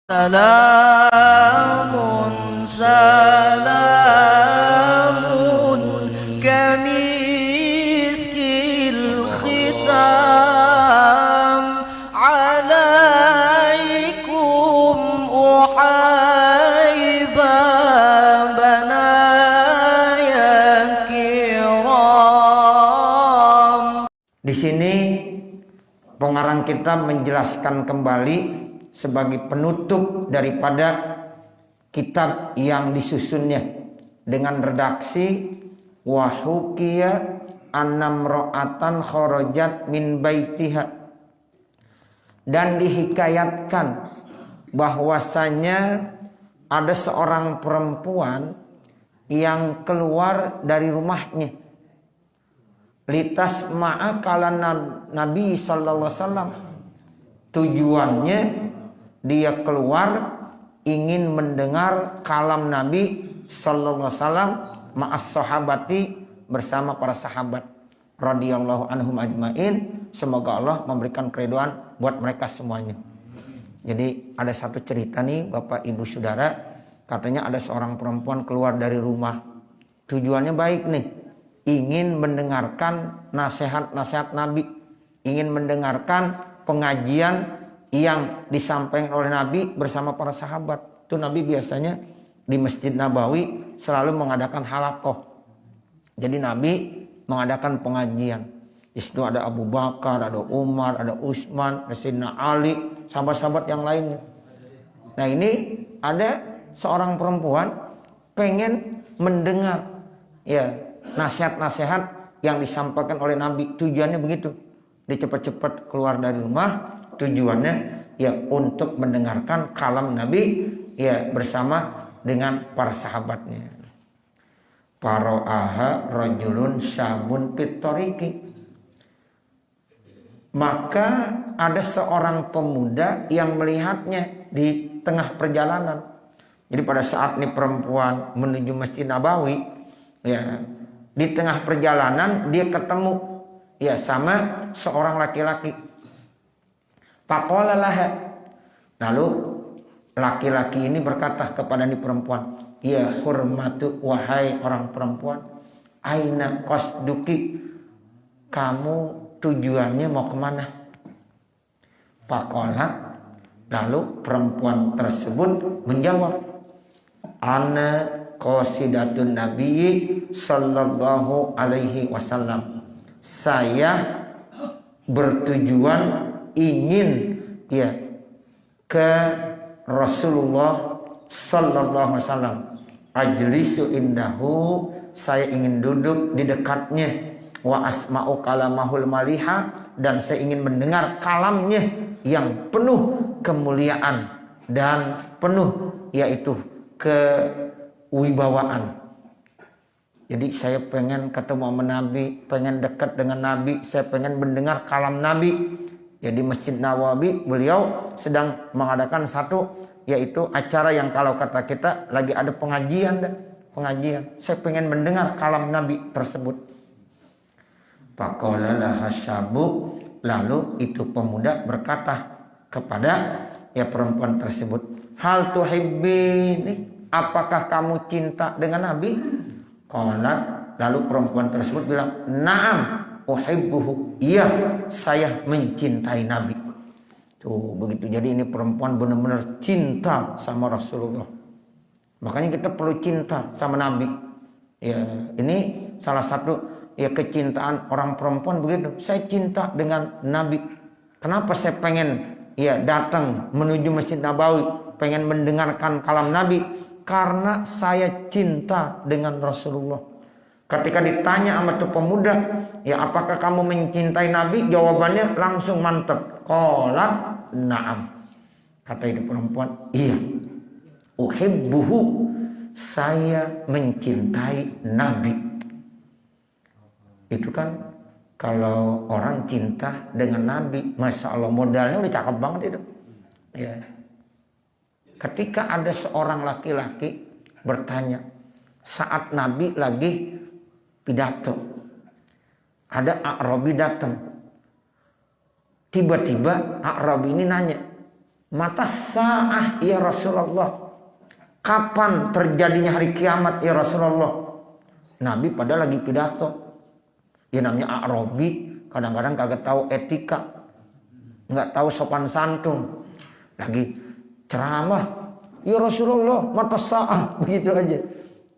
سلام سلام كمسك الختام عليكم أحيبا بنايا كرام. Di sini pengarang kitab menjelaskan kembali sebagai penutup daripada kitab yang disusunnya dengan redaksi wahukiya annamro'atan kharajat min baitiha, dan dihikayatkan bahwasanya ada seorang perempuan yang keluar dari rumahnya litas ma'a kala Nabi sallallahu alaihi wasallam. Tujuannya dia keluar ingin mendengar kalam Nabi sallallahu alaihi wasallam ma'as sahabati, bersama para sahabat radhiyallahu anhum ajmain. Semoga Allah memberikan keridhaan buat mereka semuanya. Jadi ada satu cerita nih Bapak Ibu Saudara, katanya ada seorang perempuan keluar dari rumah. Tujuannya baik nih, ingin mendengarkan nasihat-nasihat Nabi, ingin mendengarkan pengajian yang disampaikan oleh Nabi bersama para sahabat. Itu Nabi biasanya di Masjid Nabawi selalu mengadakan halaqah. Jadi Nabi mengadakan pengajian. Di situ ada Abu Bakar, ada Umar, ada Utsman, ada Sayyidina Ali, sahabat-sahabat yang lainnya. Nah ini ada seorang perempuan pengen mendengar ya nasihat-nasihat yang disampaikan oleh Nabi. Tujuannya begitu. Dia cepat-cepat keluar dari rumah, tujuannya ya untuk mendengarkan kalam Nabi ya bersama dengan para sahabatnya. Paro'aha rajulun syabun pitoriki. Maka ada seorang pemuda yang melihatnya di tengah perjalanan. Jadi pada saat ini perempuan menuju Masjid Nabawi, ya di tengah perjalanan dia ketemu ya sama seorang laki-laki. Faqala laha. Lalu laki-laki ini berkata kepada ni perempuan, ya hurmatu, wahai orang perempuan, aina qasduki, kamu tujuannya mau kemana? Faqala, lalu perempuan tersebut menjawab, ana qasidatun nabiyyi sallallahu alaihi wasallam. Saya bertujuan ingin ya ke Rasulullah sallallahu alaihi wasallam. Ajlisu indahu, saya ingin duduk di dekatnya. Wa asma'u kalamahul maliha, dan saya ingin mendengar kalamnya yang penuh kemuliaan dan penuh yaitu kewibawaan. Jadi saya pengen ketemu sama Nabi, pengen dekat dengan Nabi, saya pengen mendengar kalam Nabi. Jadi Masjid Nabawi beliau sedang mengadakan satu yaitu acara yang kalau kata kita lagi ada pengajian. Saya pengen mendengar kalam Nabi tersebut. Faqala laha syabu, lalu itu pemuda berkata kepada ya perempuan tersebut, hal tuhibbini, apakah kamu cinta dengan Nabi? Qalat, lalu perempuan tersebut bilang, na'am uhibbuhu, iya saya mencintai Nabi. Tuh begitu. Jadi ini perempuan benar-benar cinta sama Rasulullah. Makanya kita perlu cinta sama Nabi. Ya, ini salah satu ya kecintaan orang perempuan begitu. Saya cinta dengan Nabi. Kenapa saya pengen ya datang menuju Masjid Nabawi, pengen mendengarkan kalam Nabi? Karena saya cinta dengan Rasulullah. Ketika ditanya sama tuh pemuda, ya apakah kamu mencintai Nabi? Jawabannya langsung mantap. Qalat na'am. Kata itu perempuan, iya. Uhibbuhu, saya mencintai Nabi. Itu kan kalau orang cinta dengan Nabi, Masya Allah modalnya udah cakep banget itu. Ya. Ketika ada seorang laki-laki bertanya saat Nabi lagi pidato, ada A'rabi datang. Tiba-tiba A'rabi ini nanya, Mata sa'ah ya Rasulullah. Kapan terjadinya hari kiamat ya Rasulullah? Nabi pada lagi pidato. Ya namanya Arabi, kadang-kadang kagak tahu etika, nggak tahu sopan santun. Lagi ceramah, ya Rasulullah, mata sa'ah, begitu aja.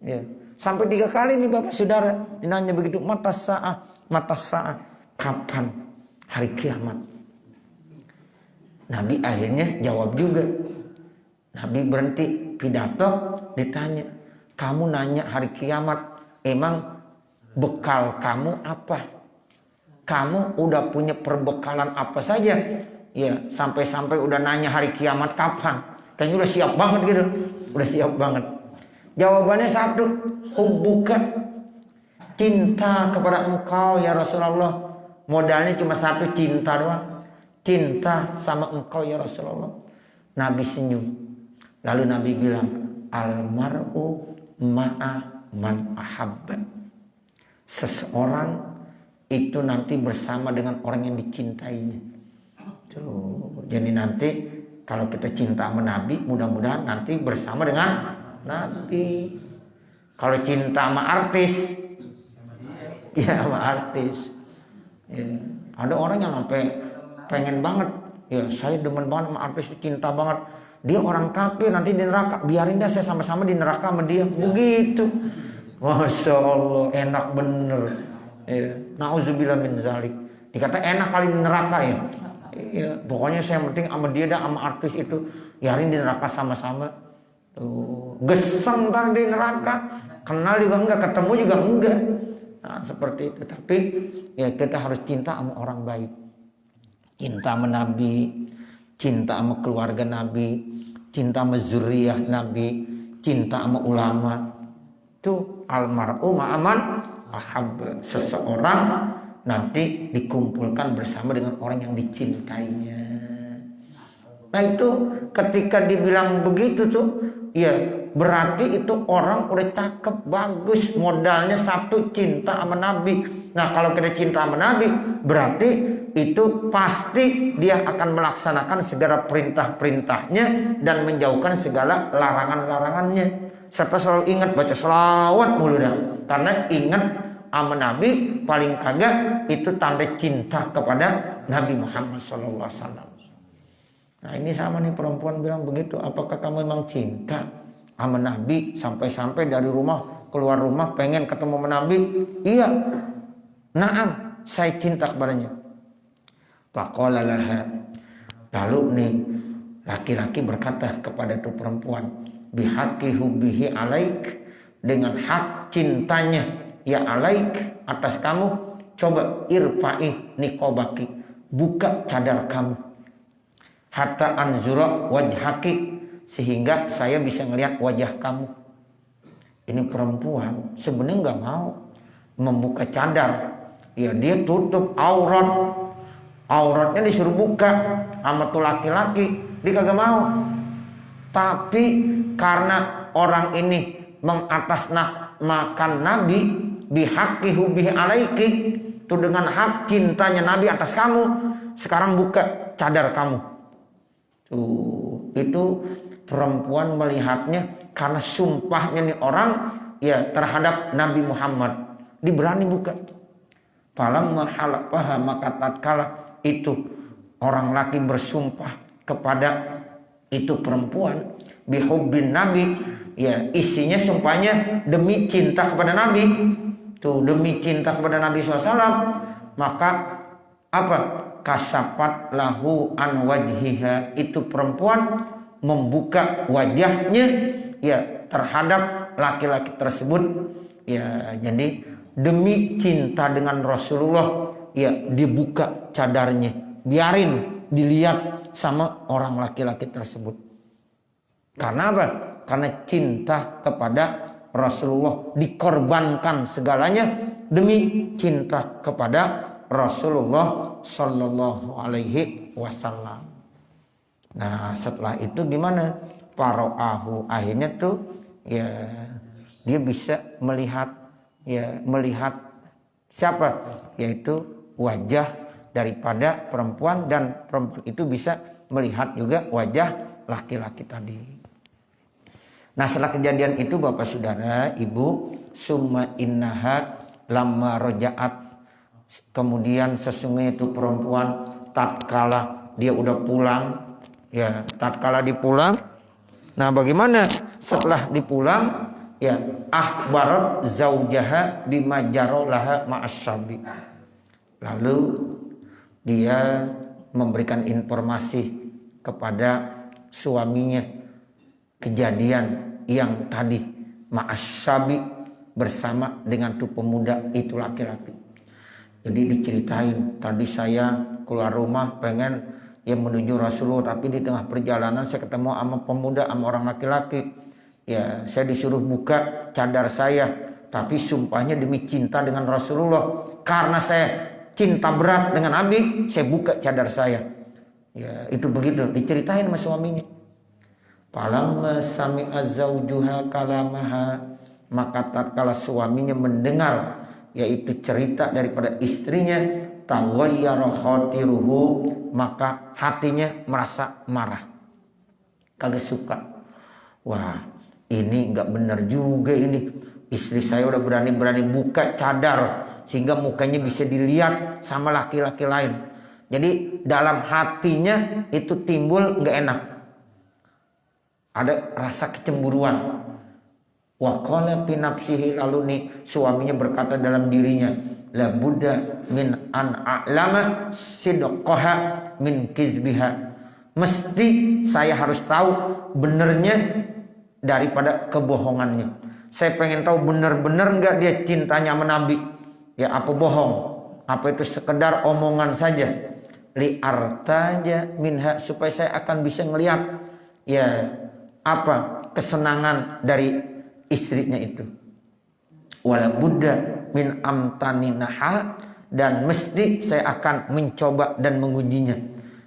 Ya. Sampai 3 kali nih Bapak Saudara dinanya begitu, mata sa'ah, kapan hari kiamat? Nabi akhirnya jawab juga. Nabi berhenti pidato, ditanya, kamu nanya hari kiamat, emang bekal kamu apa? Kamu udah punya perbekalan apa saja? Ya, sampai-sampai udah nanya hari kiamat kapan? Kayaknya udah siap banget gitu. Udah siap banget. Jawabannya satu, hubbuka, cinta kepada engkau ya Rasulullah. Modalnya cuma satu, cinta doang. Cinta sama engkau ya Rasulullah. Nabi senyum. Lalu Nabi bilang, almar'u ma'a man ahabba. Seseorang itu nanti bersama dengan orang yang dicintainya. Tuh, jadi nanti kalau kita cinta sama Nabi, mudah-mudahan nanti bersama dengan Nabi. Kalau cinta sama artis, ya sama artis. Ya. Ada orang yang sampai pengen banget, ya saya demen banget sama artis, cinta banget. Dia orang kafir, nanti di neraka, biarin dah saya sama-sama di neraka sama dia. Begitu. Masya Allah, enak bener. Ya. Nauzubillah min zalik. Dikata enak kali di neraka ya. Ya, pokoknya saya penting sama dia dah, sama artis itu, biarin di neraka sama-sama. Tuh, geseng kan di neraka, kenal juga enggak, ketemu juga enggak. Nah, seperti itu. Tapi ya kita harus cinta sama orang baik. Cinta sama Nabi, cinta sama keluarga Nabi, cinta sama zuriyah Nabi, cinta sama ulama. Itu almar'u ma'aman ahab. Seseorang nanti dikumpulkan bersama dengan orang yang dicintainya. Nah itu ketika dibilang begitu tuh, ya berarti itu orang udah cakep, bagus, modalnya satu, cinta sama Nabi. Nah kalau kita cinta sama Nabi, berarti itu pasti dia akan melaksanakan segala perintah-perintahnya dan menjauhkan segala larangan-larangannya. Serta selalu ingat baca selawat mulu dah. Karena ingat sama Nabi paling kagak itu tanda cinta kepada Nabi Muhammad SAW. Nah ini sama nih, perempuan bilang begitu. Apakah kamu memang cinta sama Nabi sampai-sampai dari rumah keluar rumah pengen ketemu sama Nabi? Iya. Naam, saya cinta kepadanya. Faqala laha. Lalu nih laki-laki berkata kepada tuh perempuan, bihaqqi hubbihi alaik, dengan hak cintanya ya alaik atas kamu, coba irfa'i niqabaki, buka cadar kamu, hatta anzura wajhaki, sehingga saya bisa ngelihat wajah kamu. Ini perempuan sebenarnya nggak mau membuka cadar, ya dia tutup auratnya disuruh buka sama tuh laki-laki, dia kagak mau. Tapi karena orang ini mengatasnamakan Nabi, bihaqqi hubbihi alaiki, itu dengan hak cintanya Nabi atas kamu, sekarang buka cadar kamu. Tuh, itu perempuan melihatnya karena sumpahnya nih orang ya terhadap Nabi Muhammad, diberani buka. Falamma halafaha, maka tatkala itu orang laki bersumpah kepada itu perempuan bihubbin Nabi, ya isinya sumpahnya demi cinta kepada Nabi. Tuh, demi cinta kepada Nabi SAW, maka apa? Kasafat lahu an wajhiha, itu perempuan membuka wajahnya ya terhadap laki-laki tersebut. Ya, jadi demi cinta dengan Rasulullah ya dibuka cadarnya, biarin dilihat sama orang laki-laki tersebut. Karena apa? Karena cinta kepada Rasulullah, dikorbankan segalanya demi cinta kepada Rasulullah Sallallahu Alaihi Wasallam. Nah setelah itu gimana? Paro'ahu, akhirnya tuh ya dia bisa melihat siapa? Yaitu wajah daripada perempuan, dan perempuan itu bisa melihat juga wajah laki-laki tadi. Nah, setelah kejadian itu Bapak Saudara, Ibu, summa innaha lamma roja'at, kemudian sesungguhnya itu perempuan tatkala dia udah pulang, ya tatkala dipulang. Nah, bagaimana setelah dipulang? Ya, akhbarat zaujaha bima jarolaha ma'asyabi. Lalu dia memberikan informasi kepada suaminya kejadian yang tadi ma'asyabi bersama dengan tuh pemuda itu laki-laki. Jadi diceritain, tadi saya keluar rumah pengen yang menuju Rasulullah, tapi di tengah perjalanan saya ketemu sama pemuda, sama orang laki-laki. Ya, saya disuruh buka cadar saya, tapi sumpahnya demi cinta dengan Rasulullah, karena saya cinta berat dengan Nabi, saya buka cadar saya. Ya, itu begitu diceritain sama suaminya. Falamma sami'a zaujuha kalamaha, maka tatkala suaminya mendengar yaitu cerita daripada istrinya, taghayyara khatiruhu, maka hatinya merasa marah, kagak suka. Wah, ini nggak benar juga ini. Istri saya udah berani-berani buka cadar sehingga mukanya bisa dilihat sama laki-laki lain. Jadi dalam hatinya itu timbul nggak enak. Ada rasa kecemburuan. Wa qala fi nafsihi, lalu nih suaminya berkata dalam dirinya, la budda min an a'lama sidqaha min kizbiha. Mesti saya harus tahu benernya daripada kebohongannya. Saya pengen tahu benar-benar enggak dia cintanya sama Nabi. Ya, apa bohong? Apa itu sekedar omongan saja? Li artaja minha, supaya saya akan bisa ngelihat ya apa kesenangan dari istrinya itu. Wala budda min amtaninaha, dan mesti saya akan mencoba dan mengujinya.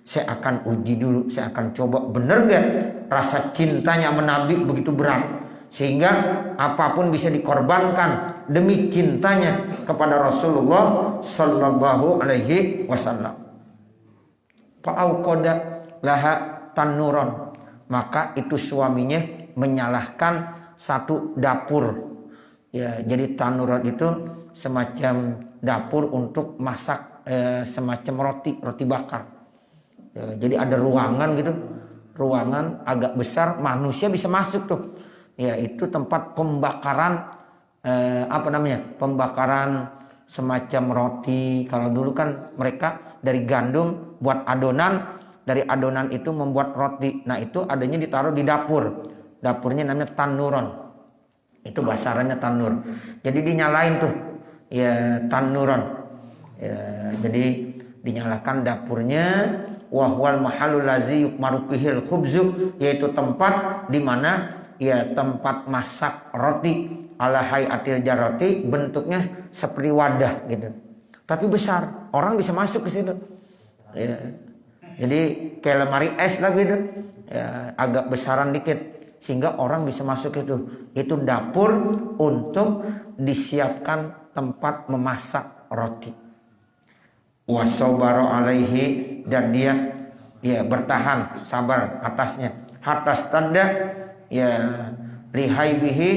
Saya akan uji dulu, saya akan coba benar gak rasa cintanya sama Nabi begitu berat, sehingga apapun bisa dikorbankan demi cintanya kepada Rasulullah Sallallahu Alaihi Wasallam. Fa'auqada laha tanuron, maka itu suaminya menyalahkan satu dapur. Ya, jadi tanuron itu semacam dapur untuk masak semacam roti bakar. Ya, jadi ada ruangan gitu, ruangan agak besar, manusia bisa masuk tuh. Ya, itu tempat pembakaran pembakaran semacam roti. Kalau dulu kan mereka dari gandum buat adonan, dari adonan itu membuat roti. Nah, itu adanya ditaruh di dapur. Dapurnya namanya tanuron. Itu basarannya tanur. Jadi dinyalain tuh ya tanuron. Ya, jadi dinyalakan dapurnya. Wahwal mahalul ladzi yukmaru fihil khubzu, yaitu tempat di mana ya tempat masak roti ala hayatil jarati, bentuknya seperti wadah gitu. Tapi besar, orang bisa masuk ke situ. Ya. Jadi kayak lemari es lah gitu. Ya, agak besaran dikit sehingga orang bisa masuk itu. Itu dapur untuk disiapkan tempat memasak roti. Wasobaro alaihi, dan dia ya bertahan sabar atasnya. Hatas tanda ya lihaibihi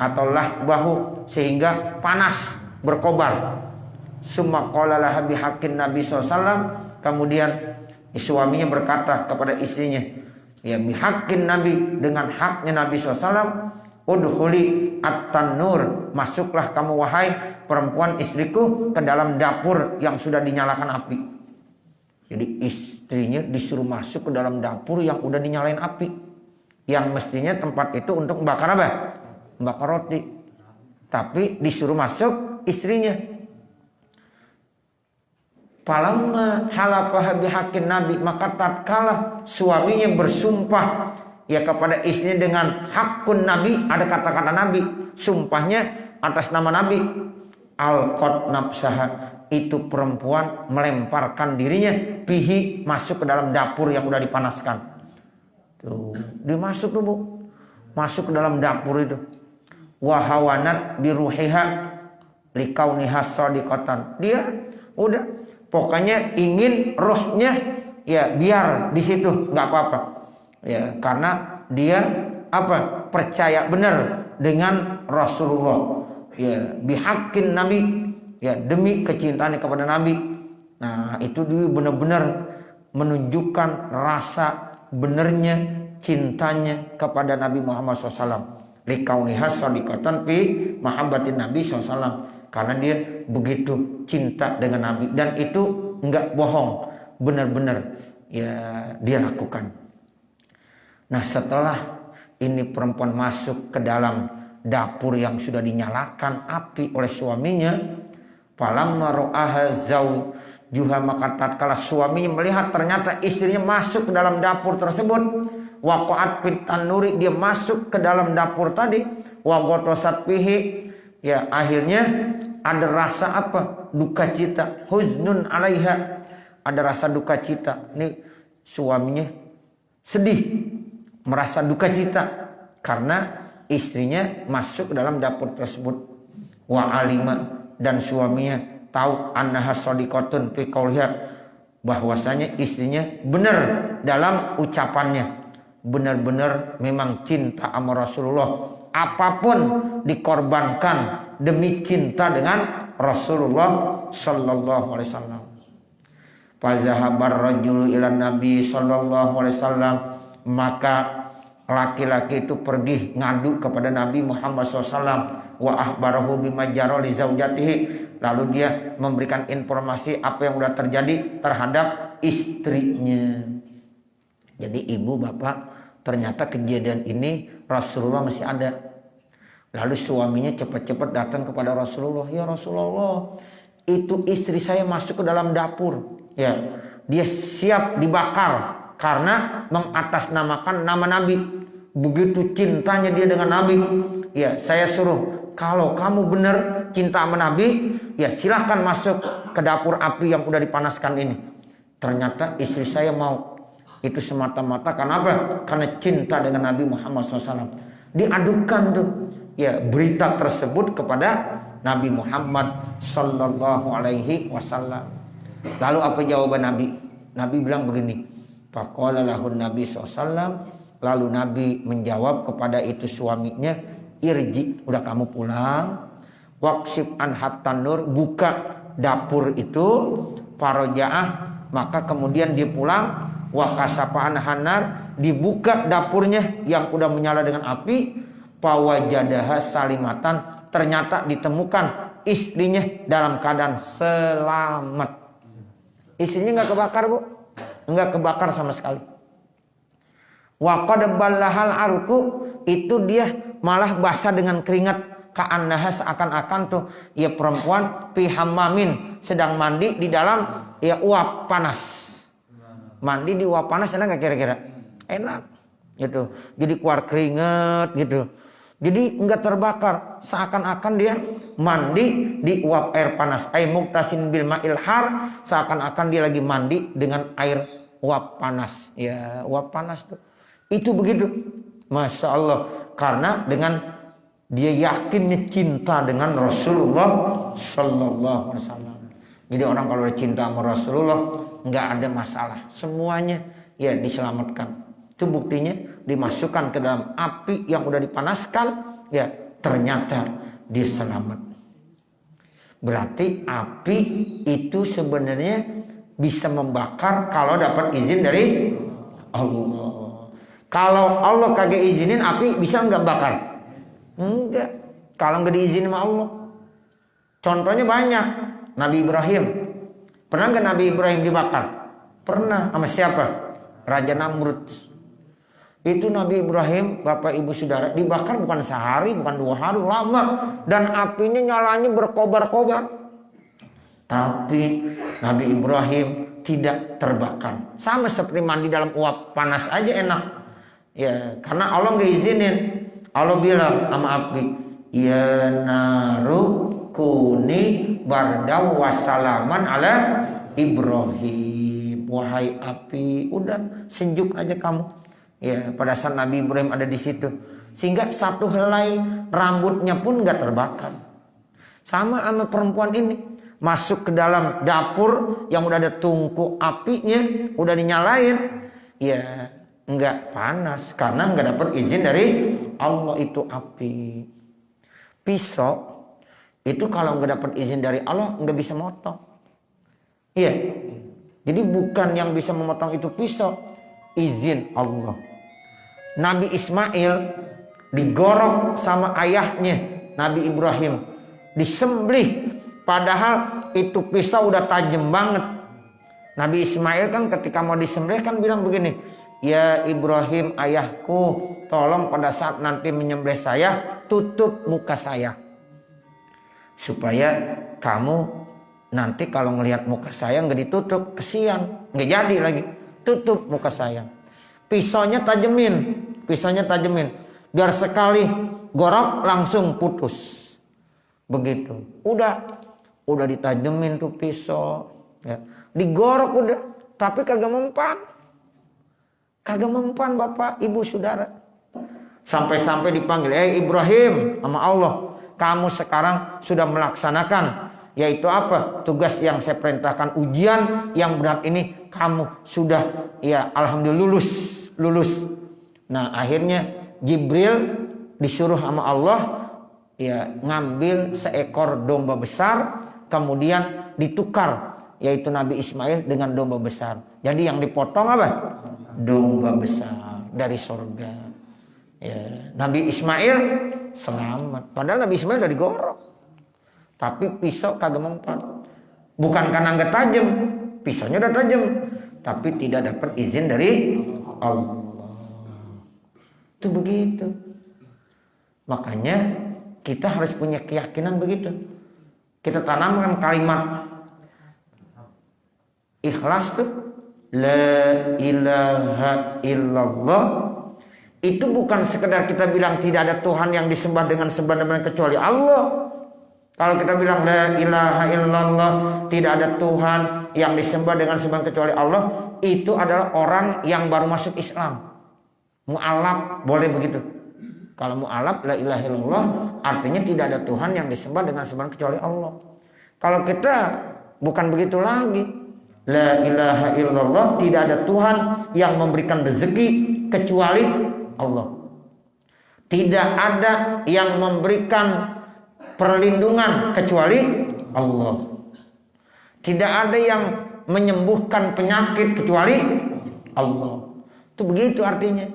atau lahbahu, sehingga panas berkobar. Summa qala laha bihaqqin Nabi SAW, kemudian suaminya berkata kepada istrinya, ya bihaqqin Nabi, dengan haknya Nabi SAW, udkhuli at-tanur, masuklah kamu wahai perempuan istriku ke dalam dapur yang sudah dinyalakan api. Jadi istrinya disuruh masuk ke dalam dapur yang udah dinyalain api, yang mestinya tempat itu untuk membakar apa? Membakar roti. Tapi disuruh masuk istrinya. Falamma halafaha bihaqqin Nabi, maka tatkala suaminya bersumpah ya kepada istrinya dengan hakun Nabi, ada kata-kata Nabi, sumpahnya atas nama Nabi. Alqat nafsaha, itu perempuan melemparkan dirinya bihi, masuk ke dalam dapur yang udah dipanaskan. Tuh, dia masuk tuh Bu, masuk ke dalam dapur itu. Wahawanat biruhiha likauniha shadiqatan, dia udah pokoknya ingin rohnya ya biar di situ nggak apa-apa. Ya, karena dia apa? Percaya benar dengan Rasulullah. Ya, bihaqqin Nabi, ya demi kecintaan kepada Nabi. Nah, itu dia benar-benar menunjukkan rasa benernya cintanya kepada Nabi Muhammad SAW. Likauniha shadiqatan fi mahabbatin Nabi SAW. Karena dia begitu cinta dengan Nabi, dan itu enggak bohong, benar-benar ya dia lakukan. Nah, setelah ini perempuan masuk ke dalam dapur yang sudah dinyalakan api oleh suaminya, falamma ra'aha zawjuha, maka tatkala suaminya melihat ternyata istrinya masuk ke dalam dapur tersebut, waqa'at fit tanuri, dia masuk ke dalam dapur tadi, wa ghotosat fihi, ya akhirnya ada rasa apa? Duka cita, huznun alaiha, ada rasa duka cita. Ini suaminya sedih, merasa duka cita karena istrinya masuk ke dalam dapur tersebut. Wa alima, dan suaminya tahu annaha shadiqatun fi qauliha, bahwasanya istrinya benar dalam ucapannya, benar-benar memang cinta sama Rasulullah, apapun dikorbankan demi cinta dengan Rasulullah sallallahu alaihi wasallam. Fazahabar rajulu ila Nabi sallallahu alaihi wasallam, maka laki-laki itu pergi ngadu kepada Nabi Muhammad SAW. Wa ahbarahu bima jara li zaujatihi, lalu dia memberikan informasi apa yang sudah terjadi terhadap istrinya. Jadi ibu bapak, ternyata kejadian ini Rasulullah masih ada. Lalu suaminya cepat-cepat datang kepada Rasulullah. Ya Rasulullah, itu istri saya masuk ke dalam dapur. Ya, dia siap dibakar karena mengatasnamakan nama Nabi. Begitu cintanya dia dengan Nabi. Ya, saya suruh, kalau kamu benar cinta sama Nabi, ya silahkan masuk ke dapur api yang udah dipanaskan ini. Ternyata istri saya mau. Itu semata-mata karena apa? Karena cinta dengan Nabi Muhammad SAW. Diadukan tuh ya berita tersebut kepada Nabi Muhammad sallallahu alaihi wasallam. Lalu apa jawaban Nabi? Nabi bilang begini, faqala lahun Nabi SAW, lalu Nabi menjawab kepada itu suaminya, irji, udah kamu pulang, waqsib an hattan nur, buka dapur itu, farojaah, maka kemudian dia pulang, wa kasafa'an hanar, dibuka dapurnya yang udah menyala dengan api, fawajadaha salimatan, ternyata ditemukan istrinya dalam keadaan selamat. Istrinya nggak kebakar, Bu, nggak kebakar sama sekali. Wa qad ballahal arku, itu dia malah basah dengan keringat, ka'annaha, seakan-akan tuh ya perempuan fi hammamin, sedang mandi di dalam ya uap panas. Mandi di uap panas enak gak kira-kira? Enak gitu. Jadi keluar keringat gitu. Jadi enggak terbakar, seakan-akan dia mandi di uap air panas. Ay muktasin bil ma'il har, seakan-akan dia lagi mandi dengan air uap panas. Ya, uap panas tuh. Itu begitu. Masya Allah. Karena dengan dia yakinnya cinta dengan Rasulullah sallallahu alaihi wasallam. Jadi orang kalau udah cinta sama Rasulullah nggak ada masalah, semuanya ya diselamatkan. Itu buktinya dimasukkan ke dalam api yang udah dipanaskan, ya ternyata dia selamat. Berarti api itu sebenarnya bisa membakar kalau dapat izin dari Allah. Kalau Allah kagak izinin, api bisa nggak bakar? Enggak. Kalau nggak diizinin sama Allah. Contohnya banyak. Nabi Ibrahim, pernah nggak Nabi Ibrahim dibakar? Pernah. Sama siapa? Raja Namrud. Itu Nabi Ibrahim, Bapak Ibu Saudara, dibakar bukan sehari, bukan 2 hari, lama. Dan apinya nyalanya berkobar-kobar. Tapi Nabi Ibrahim tidak terbakar. Sama seperti mandi dalam uap panas aja enak. Ya, karena Allah nggak izinin. Allah bilang sama api, ya naru kuni bardaw wassalaman ala Ibrahim. Wahai api, udah sejuk aja kamu. Ya, pada saat Nabi Ibrahim ada di situ, sehingga satu helai rambutnya pun nggak terbakar. Sama perempuan ini, masuk ke dalam dapur yang udah ada tungku apinya, udah dinyalain, ya enggak panas karena enggak dapat izin dari Allah itu api. Pisau itu kalau enggak dapat izin dari Allah enggak bisa motong. Iya. Jadi bukan yang bisa memotong itu pisau, izin Allah. Nabi Ismail digorok sama ayahnya Nabi Ibrahim, disembelih. Padahal itu pisau udah tajam banget. Nabi Ismail kan ketika mau disembelih kan bilang begini, ya Ibrahim ayahku, tolong pada saat nanti menyembelih saya, tutup muka saya. Supaya kamu nanti kalau ngelihat muka saya nggak ditutup, kesian, nggak jadi lagi. Tutup muka saya. Pisaunya tajemin. Biar sekali gorok langsung putus. Begitu. Udah ditajemin tuh pisau, ya. Digorok udah, tapi kagak mempan. Kagak mempan Bapak, Ibu, Saudara. Sampai-sampai dipanggil, Ibrahim sama Allah, kamu sekarang sudah melaksanakan, yaitu apa? Tugas yang saya perintahkan, ujian yang berat ini kamu sudah, ya alhamdulillah lulus. Nah, akhirnya Jibril disuruh sama Allah, ya ngambil seekor domba besar, kemudian ditukar, yaitu Nabi Ismail dengan domba besar. Jadi yang dipotong apa? Domba besar dari surga. Ya, Nabi Ismail selamat. Padahal Nabi Ismail udah digorok, tapi pisau kagak mempan. Bukan karena nggak tajam, pisaunya udah tajam, tapi tidak dapat izin dari Allah. Itu begitu. Makanya kita harus punya keyakinan begitu. Kita tanamkan kalimat ikhlas tuh, la ilaha illallah. Itu bukan sekedar kita bilang tidak ada Tuhan yang disembah dengan sembahan kecuali Allah. Kalau kita bilang la ilaha illallah, tidak ada Tuhan yang disembah dengan sembahan kecuali Allah, itu adalah orang yang baru masuk Islam. Mu'alaf boleh begitu. Kalau mu'alaf la ilaha illallah artinya tidak ada Tuhan yang disembah dengan sembahan kecuali Allah. Kalau kita bukan begitu lagi. La ilaha illallah, tidak ada Tuhan yang memberikan rezeki kecuali Allah. Tidak ada yang memberikan perlindungan kecuali Allah. Tidak ada yang menyembuhkan penyakit kecuali Allah. Itu begitu artinya.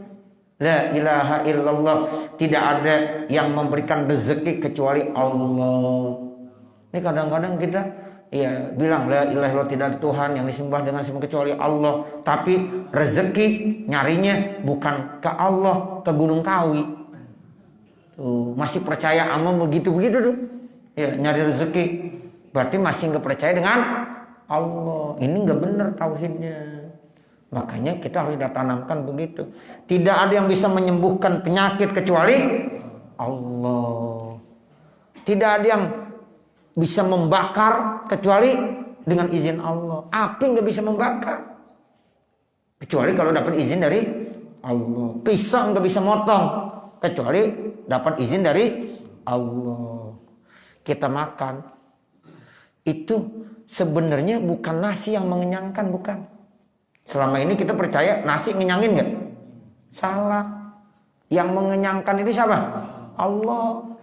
La ilaha illallah, tidak ada yang memberikan rezeki kecuali Allah. Ini kadang-kadang kita ya bilang la ilaha illallah, tidak ada Tuhan yang disembah dengan sembahan kecuali Allah, tapi rezeki nyarinya bukan ke Allah, ke Gunung Kawi. Tuh, masih percaya sama begitu-begitu tuh. Ya, nyari rezeki berarti masih nggak percaya dengan Allah. Ini nggak benar tauhidnya. Makanya kita harus tanamkan begitu. Tidak ada yang bisa menyembuhkan penyakit kecuali Allah. Tidak ada yang bisa membakar kecuali dengan izin Allah. Api nggak bisa membakar kecuali kalau dapat izin dari Allah. Pisau nggak bisa motong kecuali dapat izin dari Allah. Kita makan itu sebenarnya bukan nasi yang mengenyangkan, bukan. Selama ini kita percaya nasi ngenyangin nggak? Salah. Yang mengenyangkan itu siapa? Allah.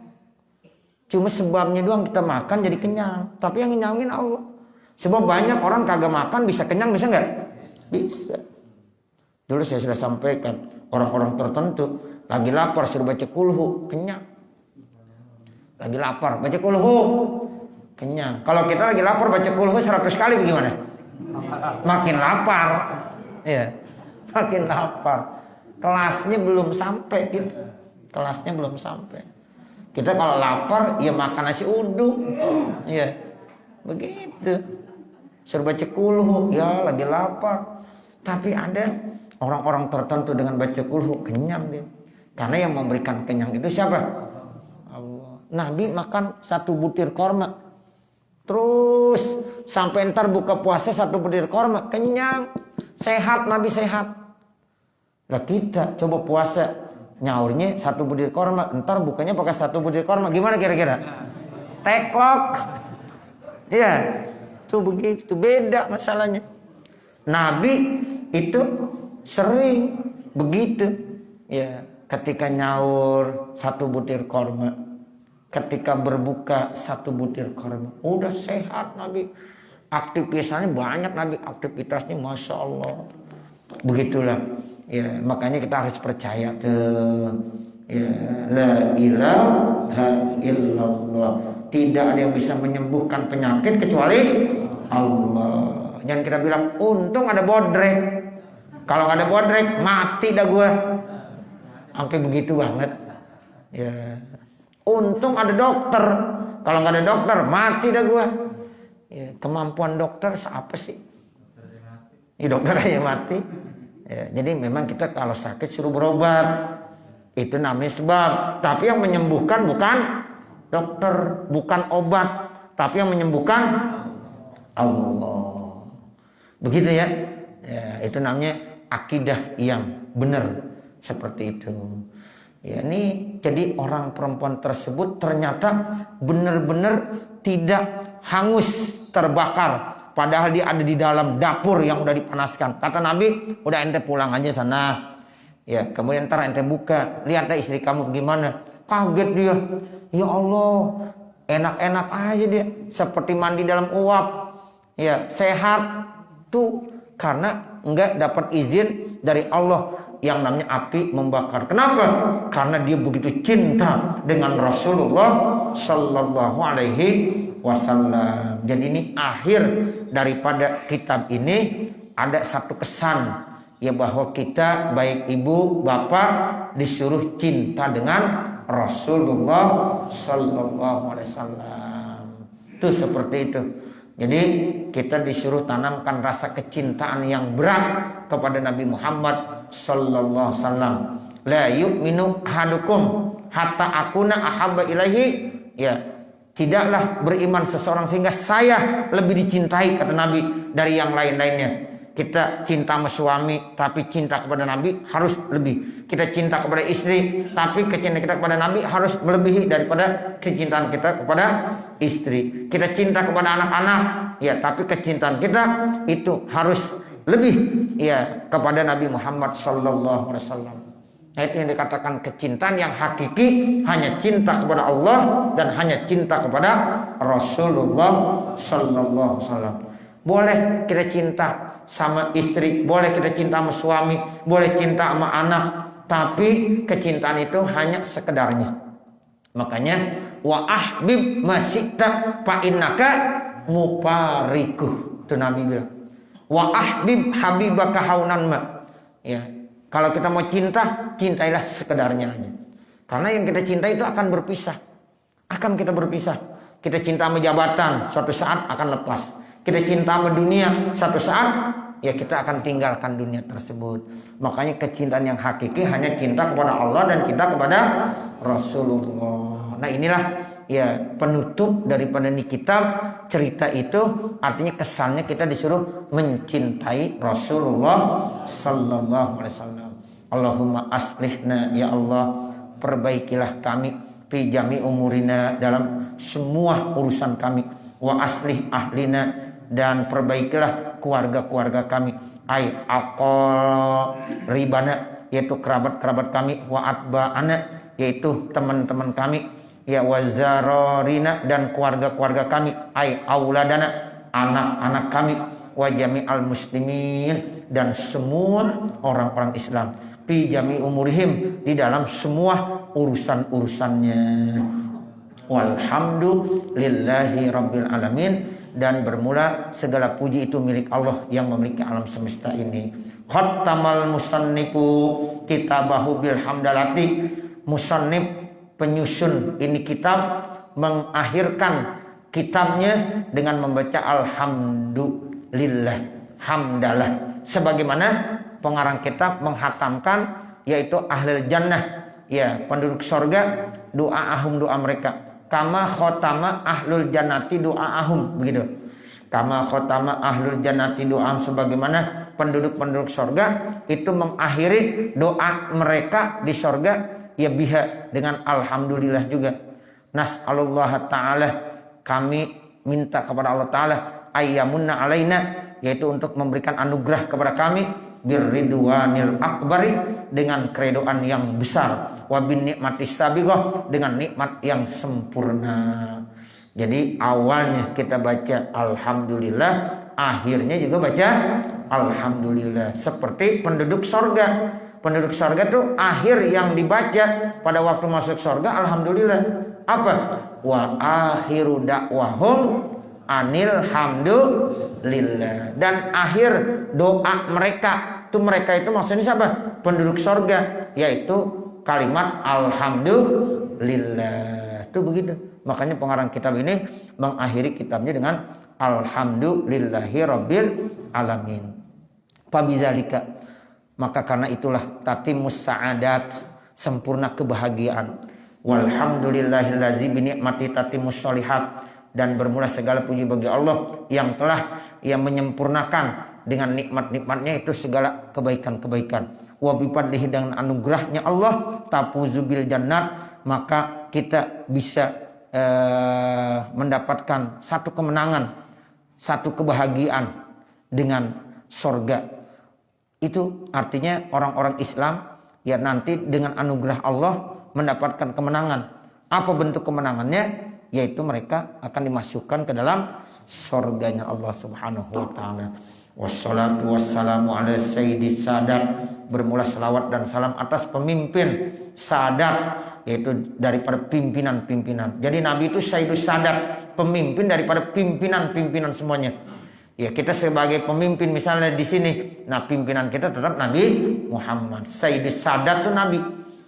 Cuma sebabnya doang kita makan jadi kenyang. Tapi yang ngenyangin Allah. Sebab banyak orang kagak makan bisa kenyang, bisa nggak? Bisa. Dulu saya sudah sampaikan, orang-orang tertentu lagi lapar suruh baca kulhu, kenyang. Lagi lapar baca kulhu, kenyang. Kalau kita lagi lapar baca kulhu 100 kali bagaimana? Makin lapar. Ya, makin lapar. Kelasnya belum sampai gitu. Kelasnya belum sampai. Kita kalau lapar ya makan nasi uduk. Ya, begitu. Suruh baca kulhu, ya lagi lapar. Tapi ada orang-orang tertentu dengan baca kulhu kenyang dia. Karena yang memberikan kenyang itu siapa? Allah. Nabi makan 1 butir korma. Terus sampai ntar buka puasa 1 butir korma, kenyang, sehat, Nabi sehat. Lah kita coba puasa nyaurnya 1 butir korma, ntar bukanya pakai 1 butir korma, gimana kira-kira? Teklok, Ya, tuh begitu, beda masalahnya. Nabi itu sering begitu. Ya, ketika nyaur 1 butir korma, ketika berbuka 1 butir korma, udah sehat Nabi. Aktivitasnya banyak Nabi, aktivitasnya Masya Allah. Begitulah. Ya, makanya kita harus percaya tuh. Ya, la ilaha illallah. Tidak ada yang bisa menyembuhkan penyakit kecuali Allah. Jangan kita bilang untung ada bodrek. Kalau nggak ada bodrek mati dah gua. Sampai begitu banget. Ya. Untung ada dokter. Kalau nggak ada dokter mati dah gua. Ya, kemampuan dokter apa sih? Ya, dokter aja mati. Ya, jadi memang kita kalau sakit suruh berobat. Itu namanya sebab. Tapi yang menyembuhkan bukan dokter, bukan obat, tapi yang menyembuhkan Allah. Begitu ya. Ya, itu namanya akidah yang benar seperti itu. Ya, ini jadi orang perempuan tersebut ternyata benar-benar tidak hangus terbakar, padahal dia ada di dalam dapur yang udah dipanaskan. Kata Nabi, udah ente pulang aja sana. Ya, kemudian ntar ente buka, lihat deh istri kamu gimana. Kaget dia, ya Allah, enak-enak aja dia, seperti mandi dalam uap. Ya, sehat tuh karena enggak dapat izin dari Allah yang namanya api membakar. Kenapa? Karena dia begitu cinta dengan Rasulullah Sallallahu Alaihi Wasallam. Jadi ini akhir daripada kitab ini ada satu kesan, ya, bahwa kita baik ibu bapak disuruh cinta dengan Rasulullah Sallallahu Alaihi Wasallam. Itu seperti itu. Jadi kita disuruh tanamkan rasa kecintaan yang berat kepada Nabi Muhammad Sallallahu Alaihi Wasallam. La yu'minu ahadukum hatta akuna ahabba ilaihi. Ya, tidaklah beriman seseorang sehingga saya lebih dicintai, kata Nabi, dari yang lain-lainnya. Kita cinta sama suami, tapi cinta kepada Nabi harus lebih. Kita cinta kepada istri, tapi kecintaan kita kepada Nabi harus melebihi daripada kecintaan kita kepada istri. Kita cinta kepada anak-anak, ya, tapi kecintaan kita itu harus lebih, ya, kepada Nabi Muhammad Sallallahu Alaihi Wasallam. Nah, itu yang dikatakan kecintaan yang hakiki, hanya cinta kepada Allah dan hanya cinta kepada Rasulullah Sallallahu Alaihi Wasallam. Boleh kita cinta sama istri, boleh kita cinta sama suami, boleh cinta sama anak, tapi kecintaan itu hanya sekedarnya. Makanya wa ahbib masyita fa innaka muparikuh. Itu Nabi bilang. Wa ahbib habibaka haunan ma. Ya, kalau kita mau cinta, cintailah sekedarnya aja. Karena yang kita cinta itu akan berpisah. Akan kita berpisah. Kita cinta sama jabatan, suatu saat akan lepas. Kita cinta sama dunia, satu saat ya kita akan tinggalkan dunia tersebut. Makanya kecintaan yang hakiki hanya cinta kepada Allah dan cinta kepada Rasulullah. Nah, inilah ya penutup daripada ini kitab. Cerita itu artinya kesannya kita disuruh mencintai Rasulullah Sallallahu Alaihi Wasallam. Allahumma aslihna, ya Allah, perbaikilah kami fi jami umurina, dalam semua urusan kami. Wa aslih ahlina, dan perbaikilah keluarga-keluarga kami. Ai aqribana, yaitu kerabat-kerabat kami. Wa atba'ana, yaitu teman-teman kami. Ya, wazarorina, dan keluarga-keluarga kami. Ai auladana, anak-anak kami. Wa jami'al muslimin, dan semua orang-orang Islam. Fi jami umurihim, di dalam semua urusan-urusannya. Walhamdulillahi rabbil alamin, dan bermula segala puji itu milik Allah yang memiliki alam semesta ini. Khattamal musannifu kitabahu bil hamdalati. Musannif, penyusun ini kitab, mengakhirkan kitabnya dengan membaca alhamdulillah, hamdalah, sebagaimana pengarang kitab menghatamkan, yaitu ahlul jannah, ya, penduduk surga, doa ahum, doa mereka. Kama khotama ahlul jannati doa'ahum, begitu. Kama khotama ahlul jannati doa'ahum, sebagaimana penduduk-penduduk surga itu mengakhiri doa mereka di surga, ya, biha, dengan alhamdulillah juga. Nas'alullah ta'ala, kami minta kepada Allah Ta'ala ayyamunna alaina, yaitu untuk memberikan anugerah kepada kami birridwanil akbari, dengan keredoan yang besar, wa bin nikmatis sabiqah, dengan nikmat yang sempurna. Jadi awalnya kita baca alhamdulillah, akhirnya juga baca alhamdulillah, seperti penduduk sorga. Penduduk sorga itu akhir yang dibaca pada waktu masuk sorga alhamdulillah. Apa? Wa akhiru da'wahum anil hamdulillah. Dan akhir doa mereka itu maksudnya siapa? Penduduk sorga, yaitu kalimat alhamdulillah. Itu begitu. Makanya pengarang kitab ini mengakhiri kitabnya dengan alhamdulillahi rabbil alamin. Fabizalika, maka karena itulah tatimus sa'adat, sempurna kebahagiaan. Walhamdulillahillazi bi ni'mati tatimus sholihat, dan bermula segala puji bagi Allah yang telah menyempurnakan dengan nikmat-nikmatnya itu segala kebaikan-kebaikan. Wa bi fadlihi, dengan anugerahnya Allah, tafuzu bil jannat, maka kita bisa mendapatkan satu kemenangan, satu kebahagiaan dengan sorga. Itu artinya orang-orang Islam ya nanti dengan anugerah Allah mendapatkan kemenangan. Apa bentuk kemenangannya? Yaitu mereka akan dimasukkan ke dalam surganya Allah Subhanahu wa taala. Wassalatu wassalamu ala sayyidis sadat, bermula selawat dan salam atas pemimpin sadat, yaitu daripada pimpinan-pimpinan. Jadi Nabi itu sayyidus sadat, pemimpin daripada pimpinan-pimpinan semuanya. Ya, kita sebagai pemimpin misalnya di sini, nah pimpinan kita tetap Nabi Muhammad. Sayyidus sadat itu Nabi.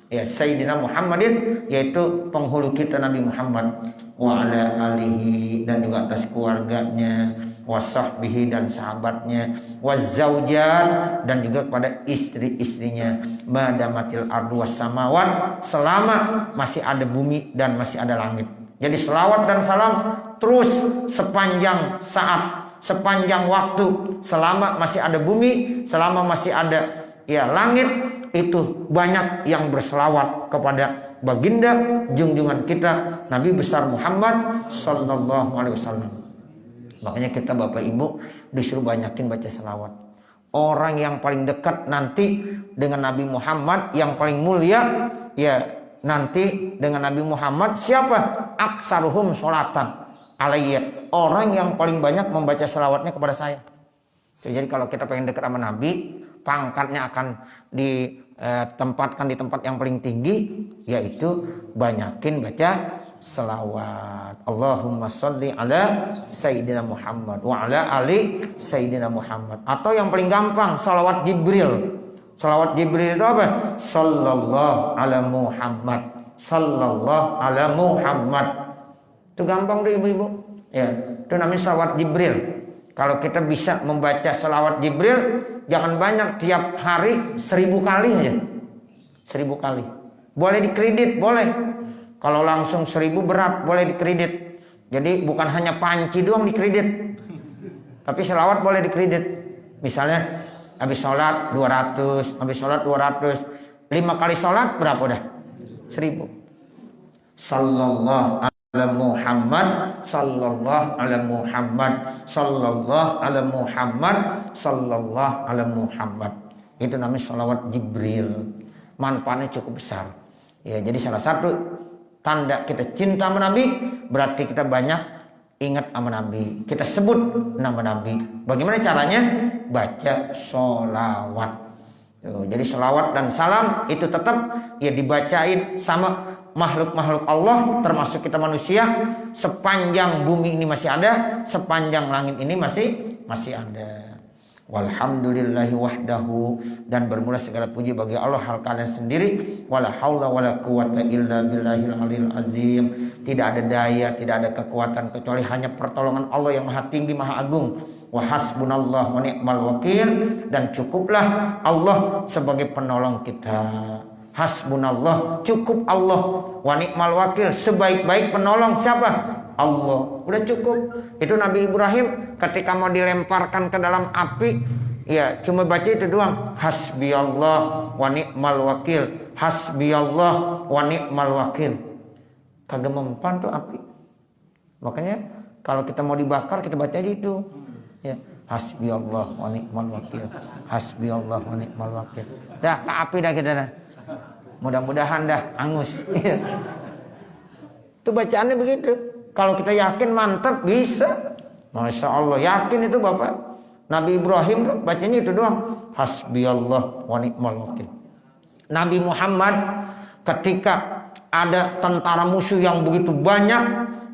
Ya, Sayyidina Muhammadin, yaitu penghulu kita Nabi Muhammad. Wa ala alihi, dan juga atas keluarganya, wa sahbihi, dan sahabatnya, wa zaujat, dan juga kepada istri-istrinya, madamatil ardu was samawat, selama masih ada bumi dan masih ada langit. Jadi selawat dan salam terus sepanjang saat, sepanjang waktu, selama masih ada bumi, selama masih ada ya langit, itu banyak yang berselawat kepada baginda junjungan kita Nabi besar Muhammad sallallahu alaihi wasallam. Makanya kita Bapak Ibu disuruh banyakin baca selawat. Orang yang paling dekat nanti dengan Nabi Muhammad, yang paling mulia ya nanti dengan Nabi Muhammad siapa? Aksaruhum sholatan alayya, orang yang paling banyak membaca selawatnya kepada saya. Jadi kalau kita pengen dekat sama Nabi, pangkatnya akan ditempatkan di tempat yang paling tinggi, yaitu banyakin baca selawat. Allahumma sholli ala Sayyidina Muhammad wa ala ali Sayyidina Muhammad. Atau yang paling gampang, salawat Jibril. Salawat Jibril itu apa? Sallallahu ala Muhammad, sallallahu ala Muhammad. Itu gampang tuh ibu-ibu. Ya, itu namanya salawat Jibril. Kalau kita bisa membaca salawat Jibril, jangan banyak, tiap hari 1000 kali aja. 1000 kali. Boleh dikredit, boleh. Kalau langsung 1000 berat, boleh dikredit. Jadi bukan hanya panci doang dikredit, tapi salawat boleh dikredit. Misalnya habis sholat 200, habis sholat 200, 5 kali sholat berapa dah? 1000. Sallallahu ala Muhammad, sallallahu ala Muhammad, sallallahu ala Muhammad, sallallahu ala Muhammad. Itu namanya salawat Jibril. Manfaatnya cukup besar. Ya, jadi salah satu tanda kita cinta sama Nabi, berarti kita banyak ingat sama Nabi. Kita sebut nama Nabi. Bagaimana caranya? Baca sholawat. Jadi sholawat dan salam itu tetap ya dibacain sama makhluk-makhluk Allah, termasuk kita manusia. Sepanjang bumi ini masih ada, sepanjang langit ini masih ada. Walhamdulillahi wahdahu, dan bermula segala puji bagi Allah hal kalian sendiri. Wala haula wala quwata illa billahil aliyil azim. Tidak ada daya, tidak ada kekuatan kecuali hanya pertolongan Allah yang maha tinggi, maha agung. Wa hasbunallah wa ni'mal wakil, dan cukuplah Allah sebagai penolong kita. Hasbunallah, cukup Allah, wa ni'mal wakil, sebaik-baik penolong siapa? Allah. Udah cukup. Itu Nabi Ibrahim ketika mau dilemparkan ke dalam api, ya cuma baca itu doang. Hasbiyallah wa ni'mal wakil, hasbiyallah wa ni'mal wakil. Kagak mempan tuh api. Makanya Kalau kita mau dibakar kita baca aja itu. Ya, hasbiyallah wa ni'mal wakil. Hasbiyallah wa ni'mal wakil. Dah, ke api dah kita dah. Mudah-mudahan dah angus. Itu bacaannya begitu. Kalau kita yakin mantap bisa. Masya Allah, yakin itu Bapak. Nabi Ibrahim tuh bacanya itu doang. Hasbiyallah wa ni'mal wakil. Nabi Muhammad ketika ada tentara musuh yang begitu banyak,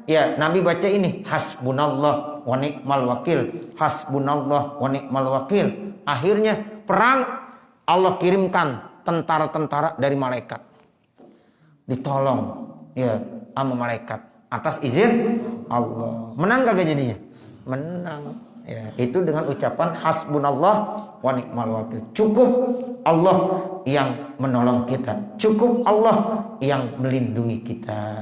ya Nabi baca ini, hasbunallah wa ni'mal wakil. Hasbunallah wa ni'mal wakil. Akhirnya perang, Allah kirimkan tentara-tentara dari malaikat. Ditolong ya sama malaikat atas izin Allah. Menang kagak jadinya? Menang. Ya, itu dengan ucapan hasbunallah wa ni'mal wakil. Cukup Allah yang menolong kita. Cukup Allah yang melindungi kita.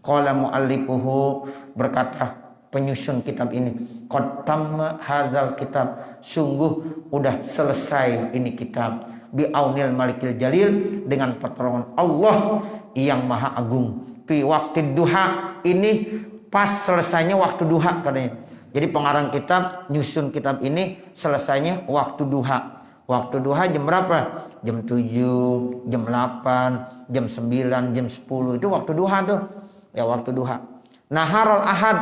Qala mu'allifuhu, berkata penyusun kitab ini, qad tamma hadzal kitab, sungguh udah selesai ini kitab, bi aunil malikil jalil, dengan pertolongan Allah yang maha agung. Fi waqtid duha, ini pas selesainya waktu duha katanya. Jadi pengarang kitab nyusun kitab ini selesainya waktu duha. Waktu duha jam berapa? Jam 7, jam 8, jam 9, jam 10. Itu waktu duha tuh. Ya waktu duha. Naharul ahad.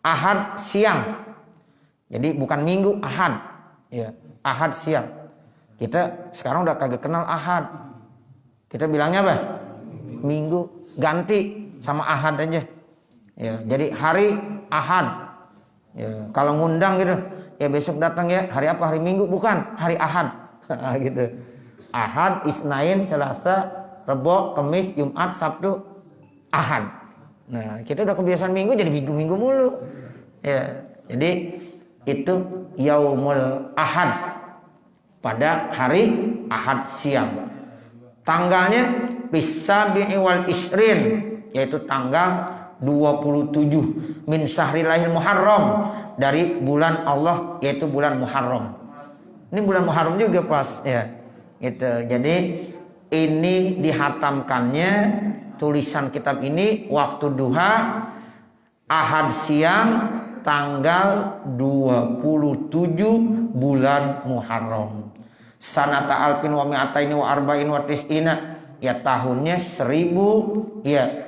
Ahad siang. Jadi bukan minggu, ahad. Ya, ahad siang. Kita sekarang udah kagak kenal ahad. Kita bilangnya apa? Minggu. Ganti sama ahad aja. Ya, jadi hari ahad. Ya, kalau ngundang gitu, ya besok datang ya, hari apa? Hari Minggu, bukan, hari Ahad. Gitu. Ahad, Isnain, Selasa, Rebo, Kamis, Jumat, Sabtu, Ahad. Nah, kita udah kebiasaan Minggu jadi minggu-minggu mulu. Ya, jadi itu Yaumul Ahad, pada hari Ahad siang. Tanggalnya Bisabi'i wal Isrin, yaitu tanggal 27 min syahrilahil Muharram, dari bulan Allah, yaitu bulan Muharram. Ini bulan Muharram juga pas ya. Gitu. Jadi ini dihatamkannya tulisan kitab ini waktu duha Ahad siang tanggal 27 bulan Muharram. Sanata alfin wa mi'ataini wa arba'in wa tis'ina, ya tahunnya 1294.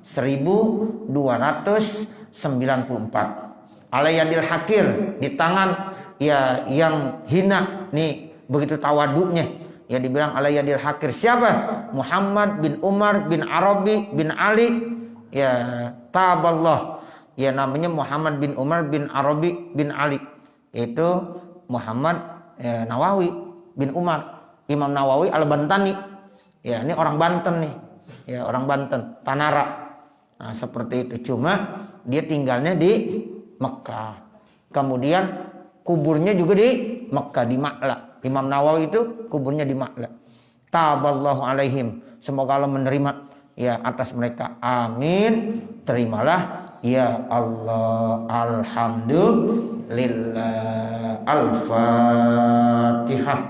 1294. Alayadil hakir, di tangan ya yang hina nih, begitu tawadunya ya dibilang alayadil hakir. Siapa? Muhammad bin Umar bin Arabi bin Ali, ya taballah, ya namanya Muhammad bin Umar bin Arabi bin Ali, itu Muhammad Nawawi bin Umar, Imam Nawawi Al-Bantani. Ya, ini orang Banten nih. Ya, orang Banten, Tanara. Nah, seperti itu. Cuma dia tinggalnya di Mekah. Kemudian kuburnya juga di Mekah, di Ma'la. Imam Nawawi itu kuburnya di Ma'la. Taballahu alaihim. Semoga Allah menerima ya atas mereka. Amin. Terimalah ya Allah. Alhamdulillah. Al-Fatihah.